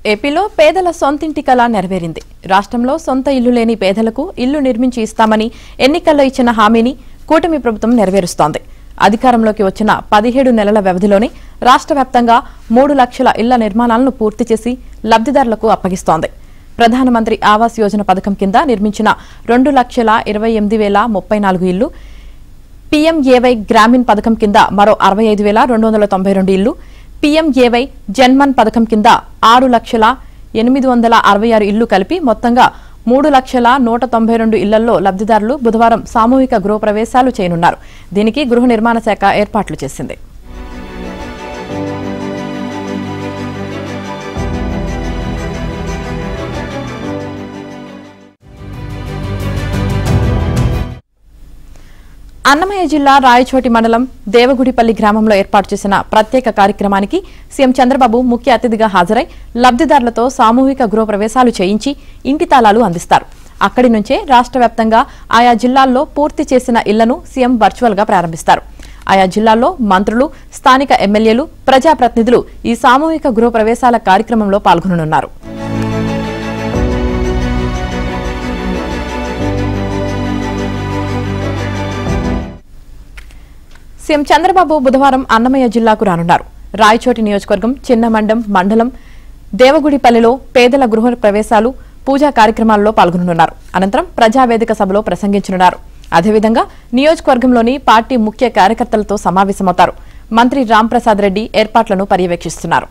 ఏపీలో పేదల సొంతింటి కల నెరవేరింది. రాష్ట్రంలో సొంత ఇల్లు లేని పేదలకు ఇల్లు నిర్మించి ఇస్తామని ఎన్నికల్లో ఇచ్చిన హామీని కూటమి ప్రభుత్వం నెరవేరుస్తోంది. అధికారంలోకి వచ్చిన 17 నెలల వ్యవధిలోనే రాష్ట్ర వ్యాప్తంగా 3 లక్షల ఇళ్ల నిర్మాణాలను పూర్తి చేసి లబ్ధిదారులకు అప్పగిస్తోంది. ప్రధానమంత్రి ఆవాస్ యోజన పథకం కింద నిర్మించిన 2,28,034 ఇళ్లు, పీఎంఏవై గ్రామీణ్ పథకం కింద మరో 65,292 ఇళ్లు, పీఎంఏవై జన్మన్ పథకం కింద 6,866 ఇళ్లు కలిపి మొత్తంగా 3,192 ఇళ్లలో లబ్ధిదారులు బుధవారం సామూహిక గృహప్రవేశాలు చేయనున్నారు. దీనికి గృహ నిర్మాణ శాఖ ఏర్పాట్లు చేసింది. అన్నమయ్య జిల్లా రాయచోటి మండలం దేవగుడిపల్లి గ్రామంలో ఏర్పాటు చేసిన ప్రత్యేక కార్యక్రమానికి సీఎం చంద్రబాబు ముఖ్య అతిథిగా హాజరై లబ్ధిదారులతో సామూహిక గృహప్రవేశాలు చేయించి ఇంటి తాళాలు అందిస్తారు. అక్కడి నుంచే రాష్ట్ర వ్యాప్తంగా ఆయా జిల్లాల్లో పూర్తి చేసిన ఇళ్లను సీఎం వర్చువల్ గా ప్రారంభిస్తారు. ఆయా జిల్లాల్లో మంత్రులు, స్థానిక ఎమ్మెల్యేలు, ప్రజాప్రతినిధులు ఈ సామూహిక గృహప్రవేశాల కార్యక్రమంలో పాల్గొననున్నారు. సీఎం చంద్రబాబు బుధవారం అన్నమయ్య జిల్లాకు రానున్నారు. రాయచోటి నియోజకవర్గం చిన్నమండం మండలం దేవగుడిపల్లిలో పేదల గృహ ప్రవేశాలు, పూజా కార్యక్రమాల్లో పాల్గొననున్నారు. అనంతరం ప్రజావేదిక సభలో ప్రసంగించనున్నారు. అదేవిధంగా నియోజకవర్గంలోని పార్టీ ముఖ్య కార్యకర్తలతో సమావేశమవుతారు. మంత్రి రాంప్రసాద్ రెడ్డి ఏర్పాట్లను పర్యవేక్షిస్తున్నారు.